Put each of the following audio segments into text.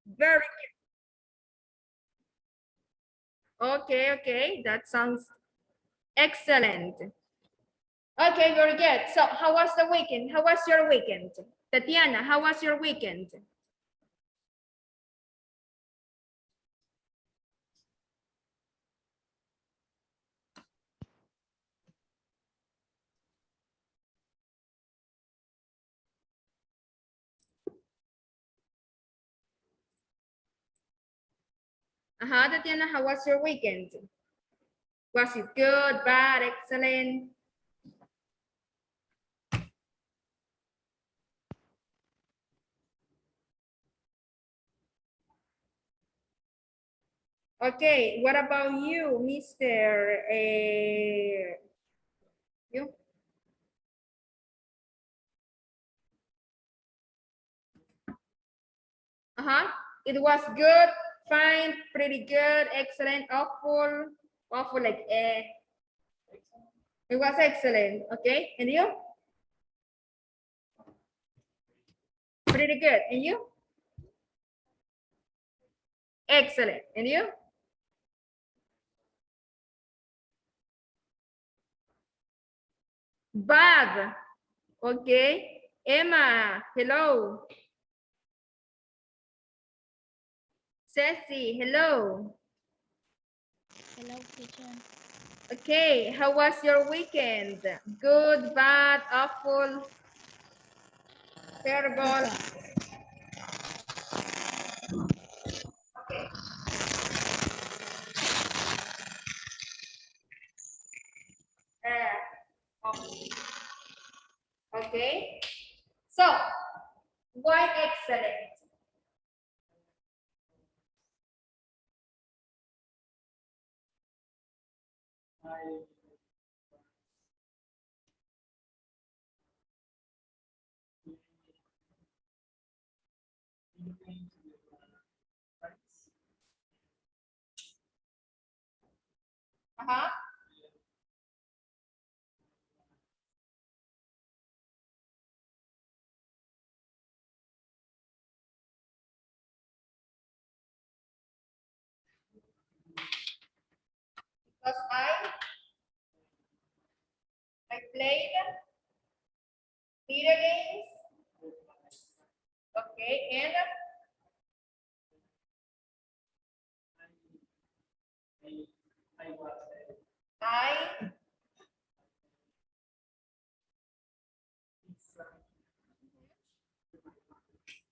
Very good. Okay, okay. That sounds excellent. Okay, very good. So how was the weekend? How was your weekend? Tatiana, how was your weekend? Tatiana, how was your weekend? Was it good, bad, excellent? Okay, what about you, Mr. You? It was good, fine, pretty good, excellent, awful, awful like eh. It was excellent, okay? And you? Pretty good. And you? Excellent. And you? Bad. Okay. Emma, hello. Ceci, hello. Hello, teacher. Okay, how was your weekend? Good, bad, awful, terrible? Okay. Okay. Okay. So, why excellent? Uh-huh. Because I played video games. Okay, and I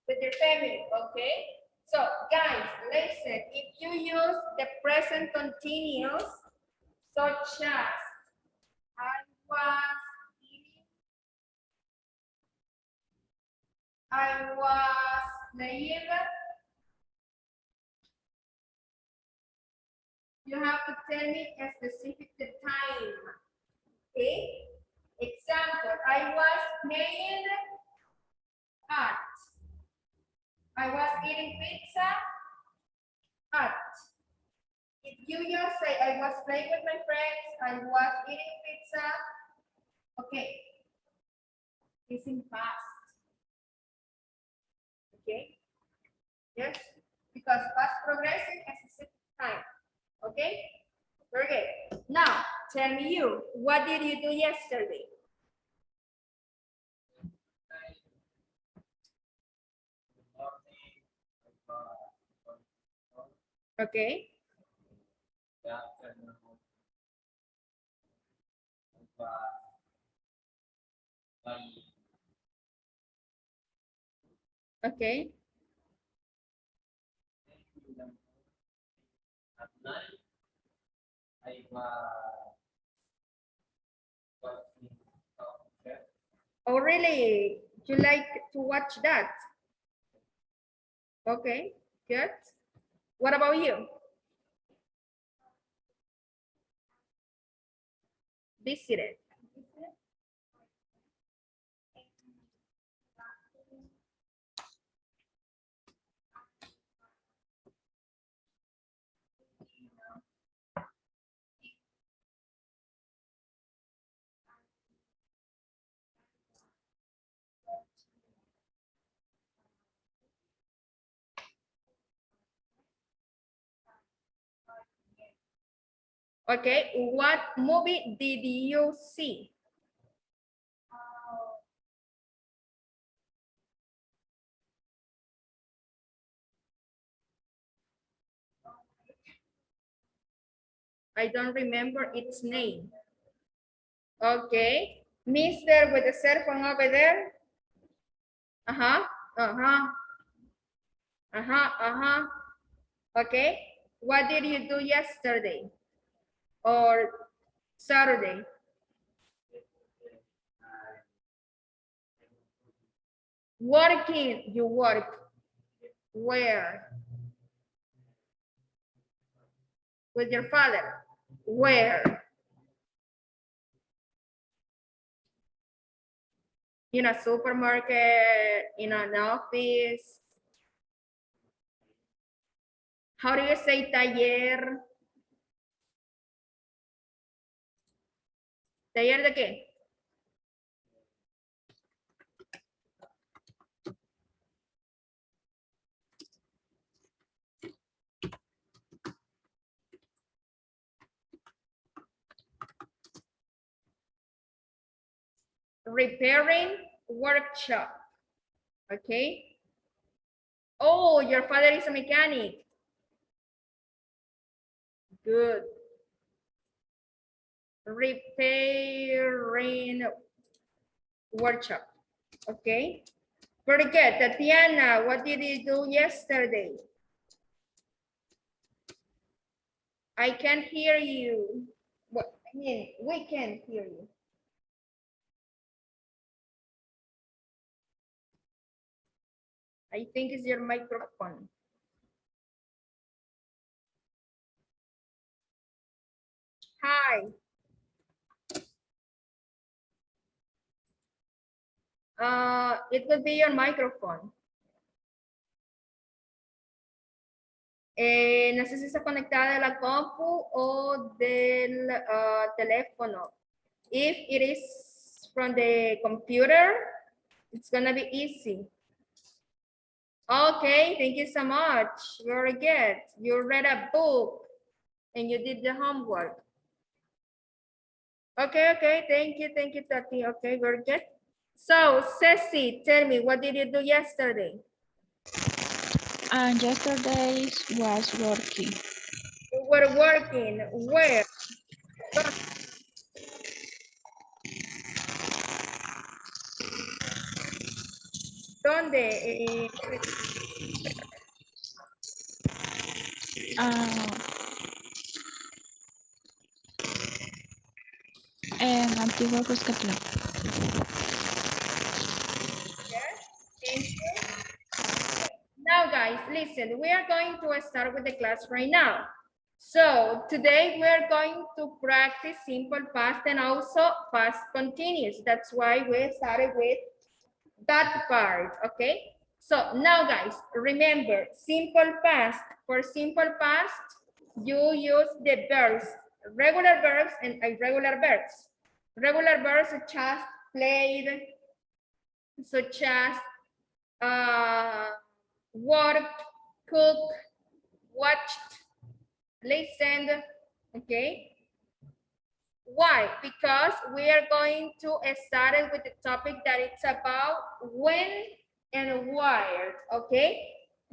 with your family. Okay. So guys, listen. If you use the present continuous, such as I was eating, I was playing, you have to tell me a specific time. Okay. Example: I was playing at. I was eating pizza at. If you just say I was playing with my friends, I was eating pizza, okay, it's in past. Okay, yes, because past progressive has a specific time. Okay, very good. Now, tell me you, what did you do yesterday? Okay. Okay. Oh, really? You like to watch that? Okay, good. What about you? Visited. Okay, what movie did you see? I don't remember its name. Okay, Mister with the cell phone over there. Uh-huh, uh-huh, uh-huh, uh-huh. Okay, what did you do yesterday or Saturday? Working, you work. Where? With your father. Where? In a supermarket, in an office. How do you say taller? ¿Taller de qué? Repairing workshop. Okay. Oh, your father is a mechanic. Good. Repairing workshop. Okay. Very good. Tatiana, what did you do yesterday? I can't hear you. What I mean, we can't hear you. I think it's your microphone. Hi. It will be your microphone. No sé si está conectada de la compu o del teléfono. If it is from the computer, it's gonna be easy. Okay, thank you so much. Very good. You read a book and you did the homework. Okay, thank you, Tati. Okay, very good. So, Ceci, tell me, what did you do yesterday? And yesterday was working. You were working. Where? ¿Dónde? En Antigua Cuscatlán. Thank you. Now, guys, listen, we are going to start with the class right now. So today we're going to practice simple past and also past continuous. That's why we started with that part, okay? So now, guys, remember, simple past. For simple past, you use the verbs, regular verbs and irregular verbs. Regular verbs such as played, such as worked, cooked, watched, listened, okay? Why? Because we are going to start with the topic that it's about when and where, okay?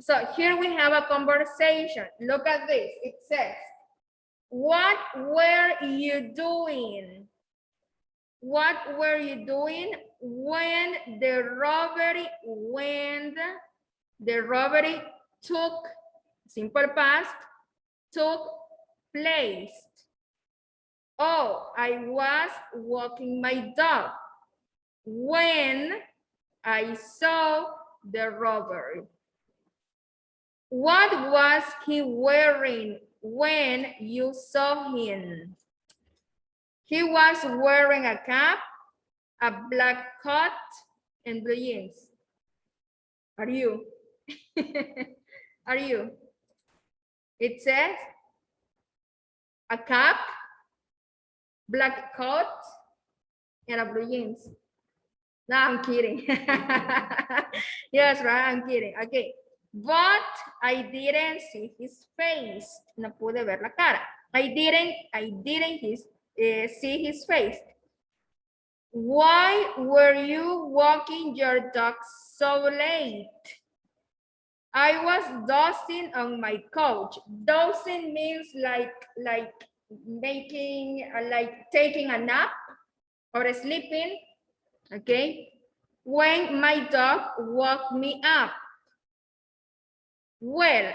So here we have a conversation. Look at this. It says, what were you doing? What were you doing when the robbery took, simple past, took place? Oh, I was walking my dog when I saw the robbery. What was he wearing when you saw him? He was wearing a cap, a black coat, and blue jeans. Are you? Are you? It says a cap, black coat, and a blue jeans. No, I'm kidding. Yes, right, I'm kidding. Okay. But I didn't see his face. No pude ver la cara. I didn't see his face. Why were you walking your dog so late? I was dozing on my couch. Dozing means like making, like taking a nap or sleeping, okay? When my dog woke me up. Well,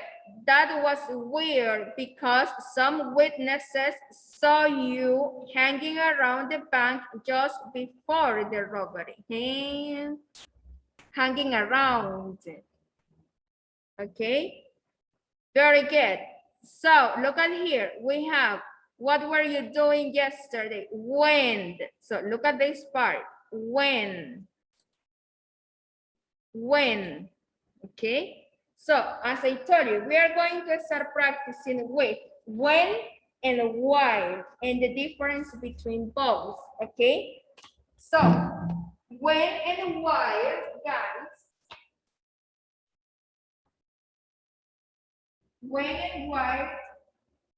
that was weird because some witnesses saw you hanging around the bank just before the robbery. Hanging around. Okay, very good. So look at here. We have, what were you doing yesterday? When. So look at this part. When. When. Okay. So as I told you, we are going to start practicing with when and while and the difference between both. Okay. So when and while, guys, when and while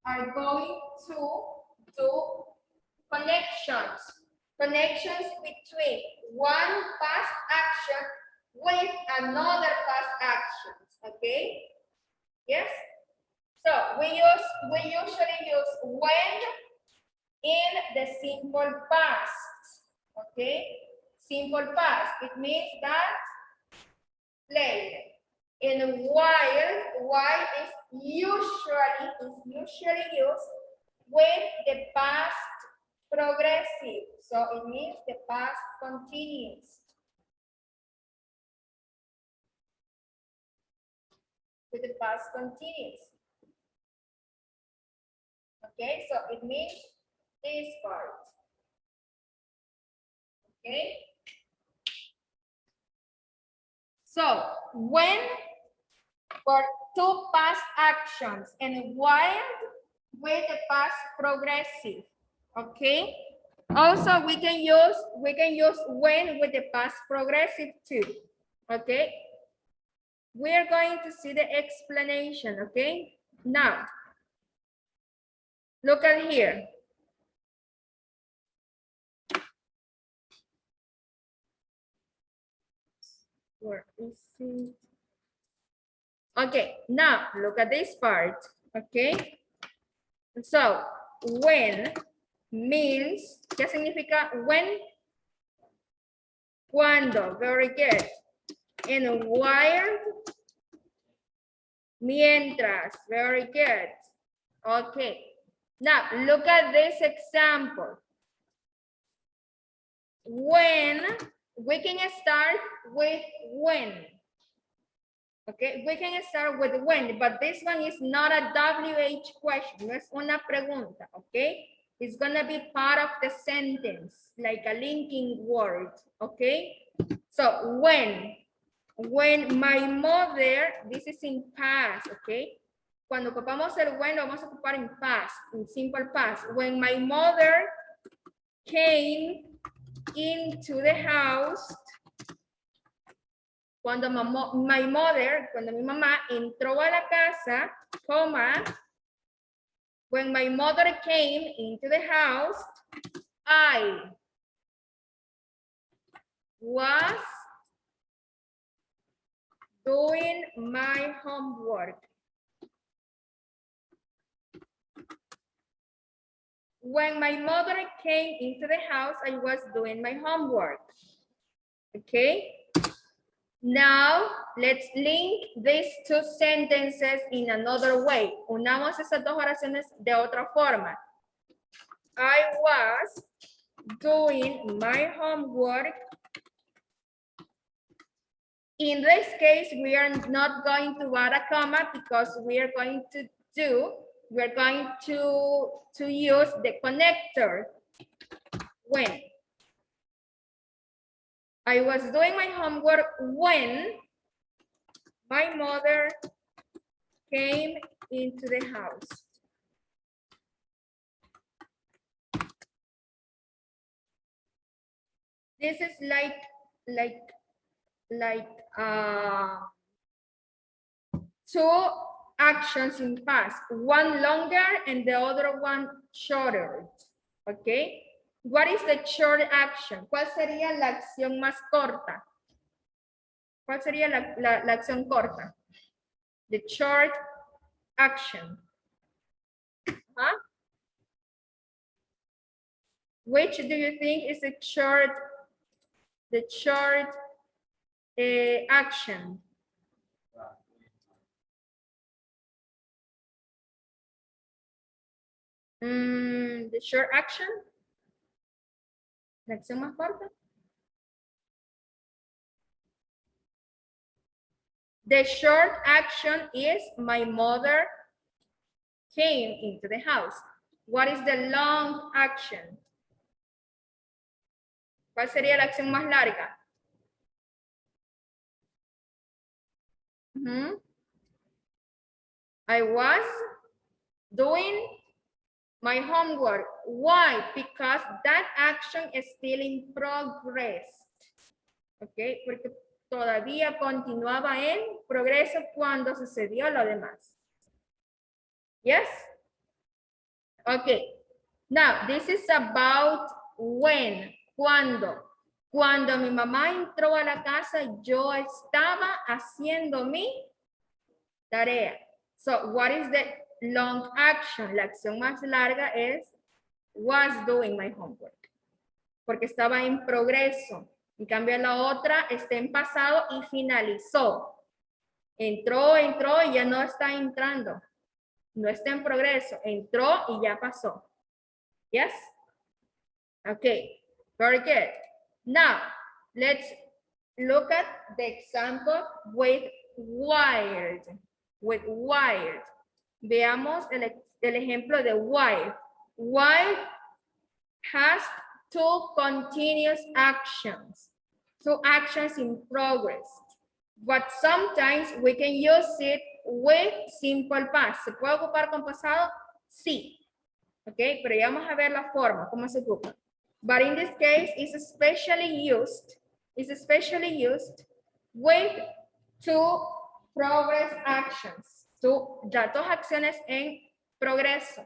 are going to do connections. Connections between one past action with another past actions. Okay? Yes? So we usually use when in the simple past. Okay? Simple past. It means that played. And while is usually used with the past progressive. So it means the past continuous. With the past continuous. Okay, so it means this part. Okay. So when for two past actions and while with the past progressive. Okay. Also, we can use when with the past progressive too. Okay. We are going to see the explanation. Okay. Now, look at here. Where is it? Okay. Now, look at this part. Okay. So, when means, ¿qué significa when? Cuando. Very good. And while, mientras. Very good. Okay. Now, look at this example. When, we can start with when. Okay, we can start with when, but this one is not a WH question. No es una pregunta, okay? It's gonna be part of the sentence, like a linking word, okay? So when my mother, this is in past, okay? Cuando ocupamos el when, lo vamos a ocupar en past, in simple past. When my mother came into the house, cuando mi mamá entró a la casa, coma, when my mother came into the house, I was doing my homework. When my mother came into the house, I was doing my homework. Okay? Now, let's link these two sentences in another way. Unamos esas dos oraciones de otra forma. I was doing my homework. In this case, we are not going to add a comma because we are going to use the connector when. I was doing my homework when my mother came into the house. This is like two actions in past, one longer and the other one shorter. Okay. What is the short action? ¿Cuál sería la acción más corta? ¿Cuál sería la acción corta? The short action. Huh? Which do you think is the short action? The short action. La acción más corta. The short action is my mother came into the house. What is the long action? ¿Cuál sería la acción más larga? I was doing my homework. Why? Because that action is still in progress. Okay, porque todavía continuaba en progreso cuando sucedió lo demás. Yes? Okay. Now, this is about when. ¿Cuándo? Cuando mi mamá entró a la casa, yo estaba haciendo mi tarea. So, what is the long action? La acción más larga es was doing my homework. Porque estaba en progreso. En cambio, la otra está en pasado y finalizó. Entró y ya no está entrando. No está en progreso. Entró y ya pasó. Yes? Okay. Very good. Now, let's look at the example with wired. With wired. Veamos el ejemplo de wired. Wired has two continuous actions. Two actions in progress. But sometimes we can use it with simple past. ¿Se puede ocupar con pasado? Sí. Ok, pero ya vamos a ver la forma, cómo se ocupa. But in this case, it's especially used with two progress actions. Ya dos acciones en progreso.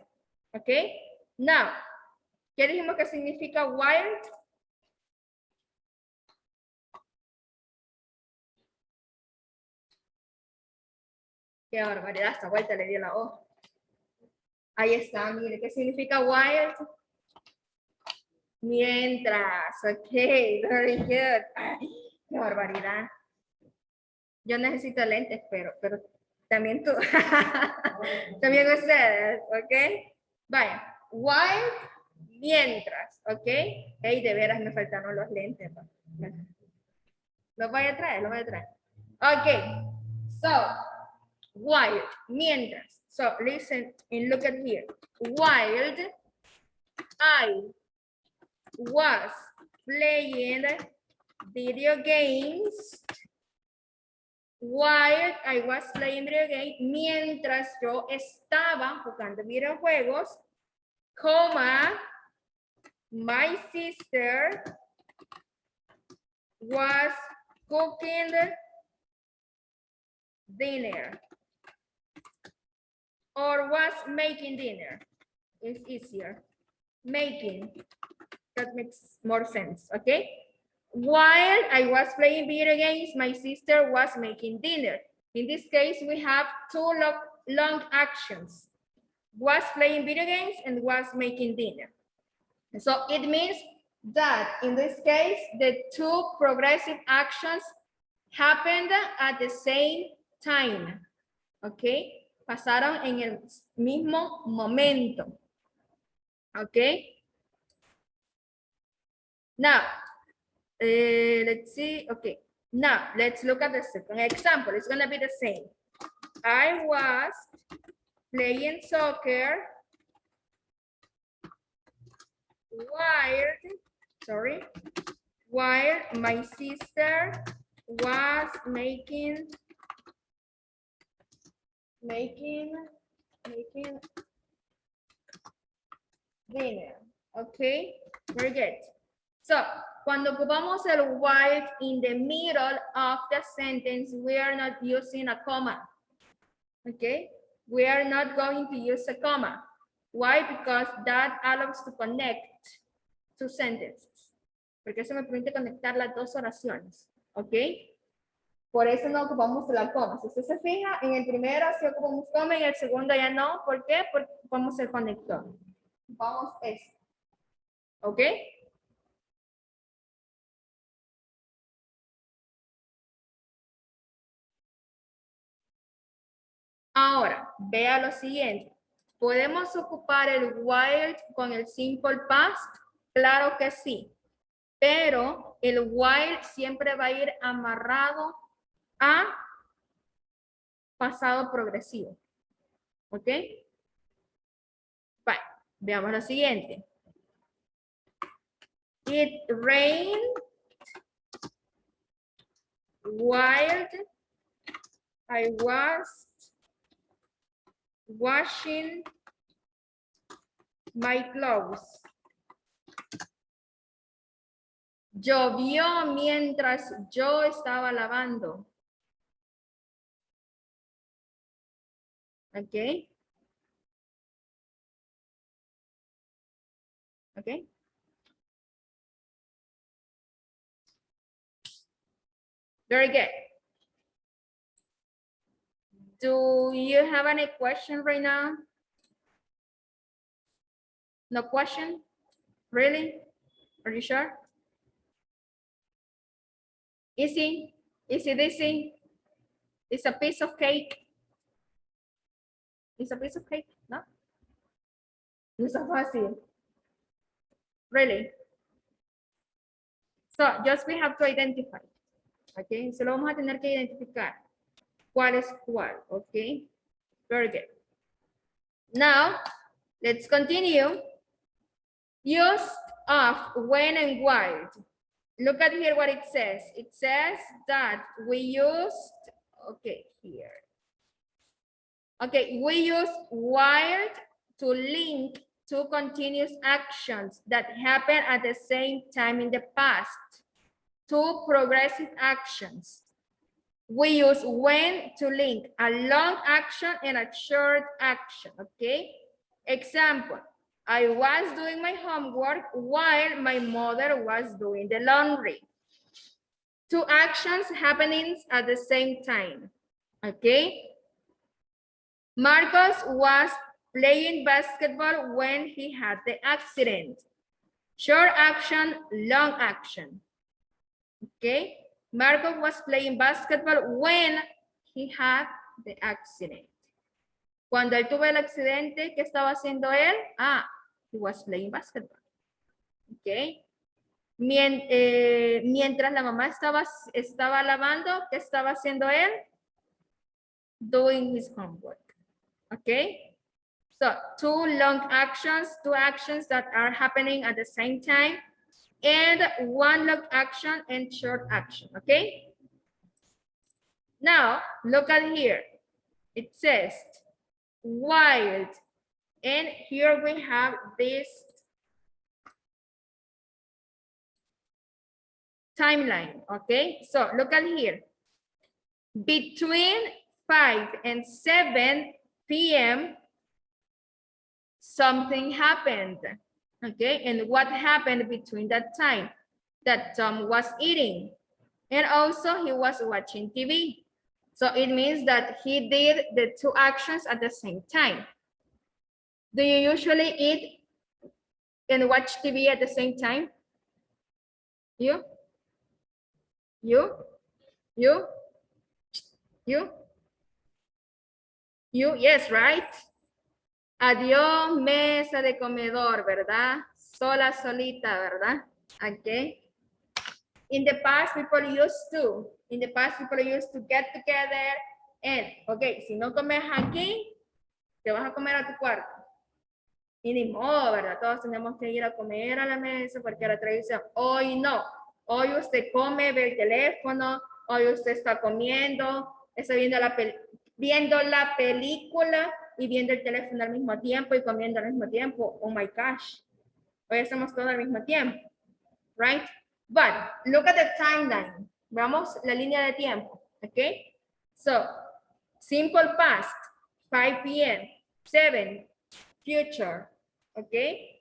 Ok. Now, ¿qué dijimos que significa wired? Qué barbaridad, esta vuelta le dio la hoja. Ahí está, mire, ¿qué significa wired? Mientras, ok, very good. Ay, qué barbaridad. Yo necesito lentes, pero también tú. También ustedes, ok. Vaya, wired, mientras, ok. Hey, de veras me faltaron los lentes. Los voy a traer, Ok, so, wired, mientras. So, listen and look at here. While I was playing video games, while I was playing video games, mientras yo estaba jugando videojuegos, coma, my sister was cooking dinner or was making dinner. It's easier. Making. That makes more sense, okay? While I was playing video games, my sister was making dinner. In this case, we have two long actions. Was playing video games and was making dinner. So it means that in this case, the two progressive actions happened at the same time, okay? Pasaron en el mismo momento, okay? Now, let's see. Okay. Now, let's look at the second example. It's going to be the same. I was playing soccer while my sister was making dinner. Okay, very good. So, cuando ocupamos el while in the middle of the sentence, we are not using a comma. Okay, we are not going to use a comma. Why? Because that allows to connect two sentences. Porque eso me permite conectar las dos oraciones. ¿Ok? Por eso no ocupamos la coma. Si usted se fija, en el primero sí ocupamos coma, en el segundo ya no. ¿Por qué? Porque ocupamos el conector. Vamos esto. ¿Ok? Ahora, vea lo siguiente. ¿Podemos ocupar el while con el simple past? Claro que sí. Pero el while siempre va a ir amarrado a pasado progresivo. ¿Ok? Bye. Veamos lo siguiente. It rained while I was washing my clothes. Llovió mientras yo estaba lavando. ¿Ok? ¿Ok? Very good. Do you have any question right now? No question? Really? Are you sure? Easy? Easy, easy? It's a piece of cake. It's a piece of cake, no? No es fácil. Really? So, just we have to identify. Okay, solo vamos a tener que identificar cuál es cuál. Okay, very good. Now, let's continue. Use of, when, and why. Look at here what it says. It says that we used, okay, here. Okay, we use while to link two continuous actions that happen at the same time in the past. Two progressive actions. We use when to link a long action and a short action, okay? Example, I was doing my homework while my mother was doing the laundry. Two actions happening at the same time, okay? Marcos was playing basketball when he had the accident. Short action, long action. Okay, Marcos was playing basketball when he had the accident. Cuando él tuvo el accidente, ¿qué estaba haciendo él? Ah, he was playing basketball. Okay. Mientras la mamá estaba lavando, ¿qué estaba haciendo él? Doing his homework. Okay. So, two long actions, two actions that are happening at the same time, and one long action and short action, okay? Now, look at here. It says, wild, and here we have this timeline, okay? So, look at here. Between 5 and 7 p.m., something happened. Okay, and what happened between that time? That Tom was eating, and also he was watching TV. So it means that he did the two actions at the same time. Do you usually eat and watch TV at the same time? You? You? You? You? You? Yes, right? Adiós, mesa de comedor, ¿verdad? Sola, solita, ¿verdad? Okay. In the past, people used to get together and, okay, si no comes aquí, te vas a comer a tu cuarto. Y ni modo, ¿verdad? Todos tenemos que ir a comer a la mesa porque la tradición, hoy no. Hoy usted come, ve el teléfono, hoy usted está comiendo, está viendo la película y viendo el teléfono al mismo tiempo y comiendo al mismo tiempo. Oh my gosh. Hoy hacemos todo al mismo tiempo. Right? But look at the timeline. Vamos la línea de tiempo. Okay? So, simple past. 5 p.m. 7, future. Okay.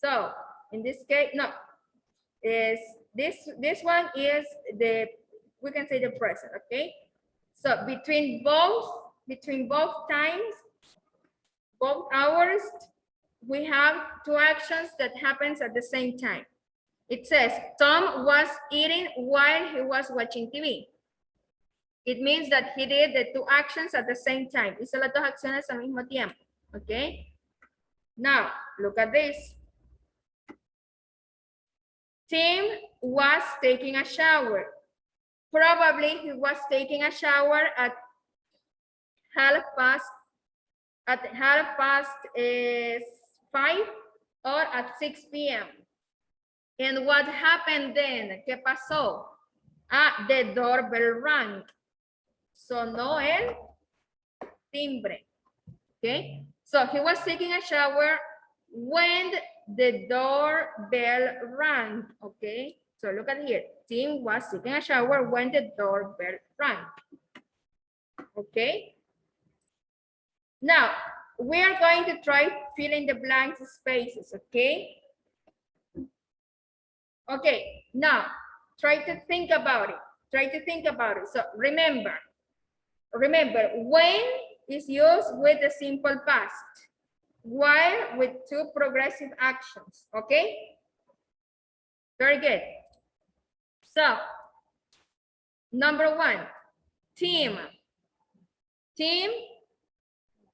So in this case, no, is this one is the, we can say the present. Okay. So between both times, both hours, we have two actions that happens at the same time. It says Tom was eating while he was watching TV. It means that he did the two actions at the same time. Hizo las dos acciones al mismo tiempo. Okay. Now look at this. Tim was taking a shower. Probably he was taking a shower at half past 5 or at 6 p.m. And what happened then? ¿Qué pasó? Ah, the doorbell rang. Sonó el timbre. Okay, so he was taking a shower when the doorbell rang. Okay, so look at here. Tim was taking a shower when the doorbell rang. Okay. Now, we are going to try filling the blank spaces, okay? Okay, now, try to think about it. Try to think about it. So remember, when is used with the simple past, while with two progressive actions, okay? Very good. So, number one, team. Team,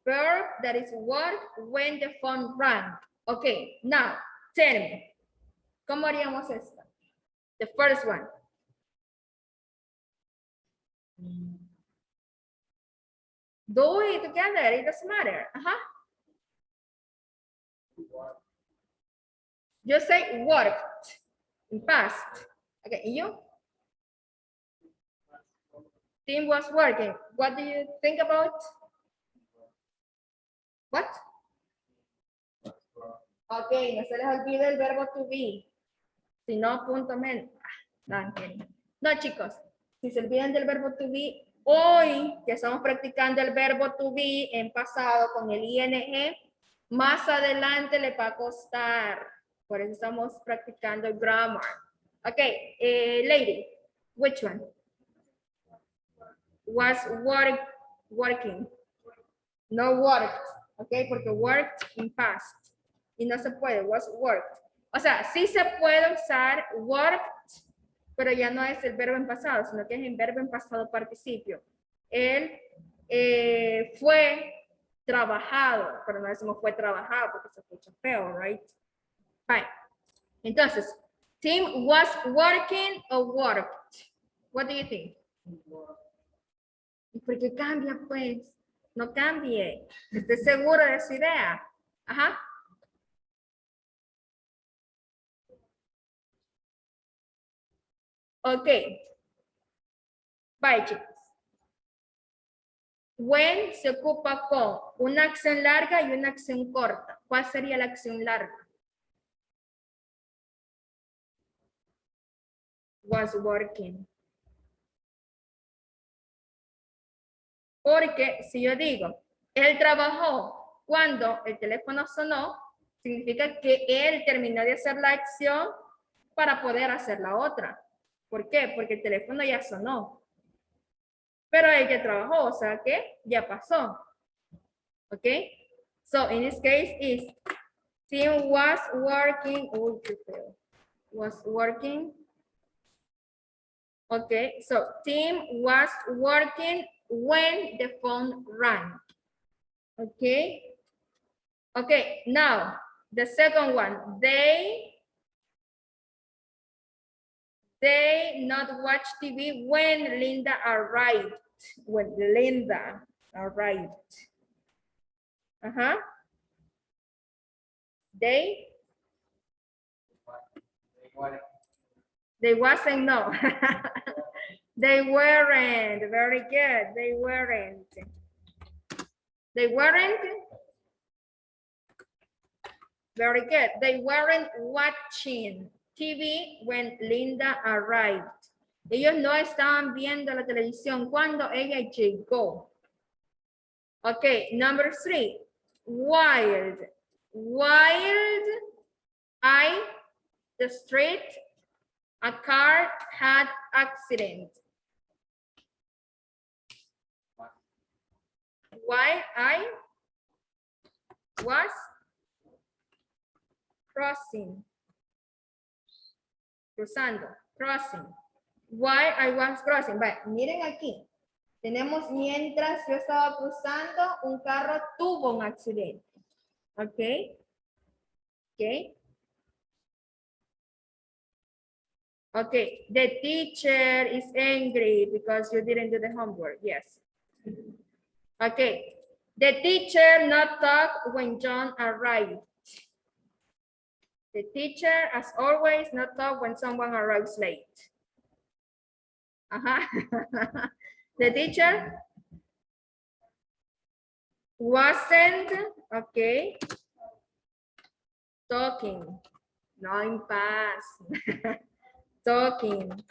verb that is work when the phone rang. Okay, now, tell me, ¿cómo haríamos esta? The first one. Do it together, it doesn't matter. Just say worked in past. Okay, and you? Team was working. What do you think about? What? Okay, no se les olvide el verbo to be. Si no, punto men. No, chicos, si se olvidan del verbo to be, hoy que estamos practicando el verbo to be en pasado con el ing, más adelante le va a costar. Por eso estamos practicando el grammar. Okay, lady, which one? Was working. No worked. Okay, porque worked in past. Y no se puede, was worked. O sea, sí se puede usar worked, pero ya no es el verbo en pasado, sino que es el verbo en pasado participio. Él fue trabajado, pero no decimos fue trabajado porque se escucha feo, right? Fine. Entonces, Tim was working or worked. What do you think? ¿Y por qué cambia, pues? No cambie. Esté seguro de su idea. Ajá. Ok. Bye, chicos. When se ocupa con una acción larga y una acción corta. ¿Cuál sería la acción larga? Was working. Porque si yo digo, él trabajó cuando el teléfono sonó, significa que él terminó de hacer la acción para poder hacer la otra. ¿Por qué? Porque el teléfono ya sonó. Pero él ya trabajó, o sea que ya pasó. ¿Ok? So, in this case is, Tim was working, was working. Okay, so Tim was working when the phone rang. Okay. Okay, now the second one, they not watch TV when Linda arrived. When Linda arrived. They wasn't, no. They weren't. Very good. They weren't. They weren't. Very good. They weren't watching TV when Linda arrived. Ellos no estaban viendo la televisión cuando ella llegó. Okay, number 3. Wild. Wild. The street. A car had accident. While I was crossing. Cruzando. Crossing. While I was crossing. Vale, miren aquí. Tenemos mientras yo estaba cruzando, un carro tuvo un accidente. Ok. Ok. Okay, the teacher is angry because you didn't do the homework. Yes. Okay, the teacher not talk when John arrived. The teacher, as always, not talk when someone arrives late. The teacher wasn't, okay, talking. No in past. Talking.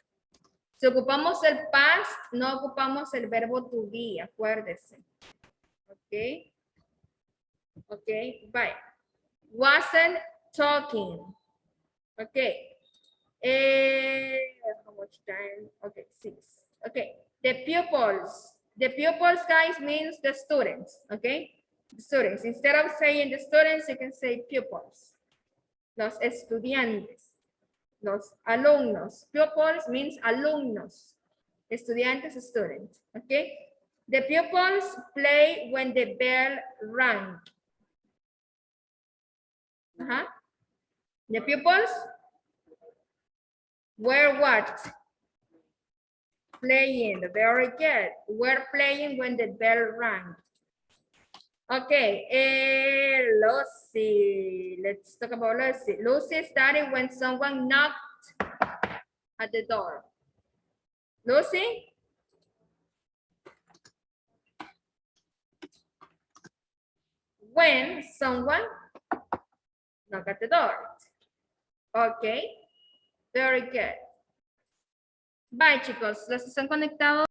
Si ocupamos el past, no ocupamos el verbo to be, acuérdese. Ok. Ok, bye. Wasn't talking. Okay. How much time? Okay, 6. Okay. The pupils. The pupils, guys, means the students. Okay. The students. Instead of saying the students, you can say pupils. Los estudiantes. Los alumnos. Pupils means alumnos. Estudiantes, students. Okay. The pupils play when the bell rang. The pupils were what? Playing. Very good. Were playing when the bell rang. Okay, Lucy. Let's talk about Lucy. Lucy started when someone knocked at the door. Lucy? When someone knocked at the door. Okay, very good. Bye, chicos. Los que están conectados.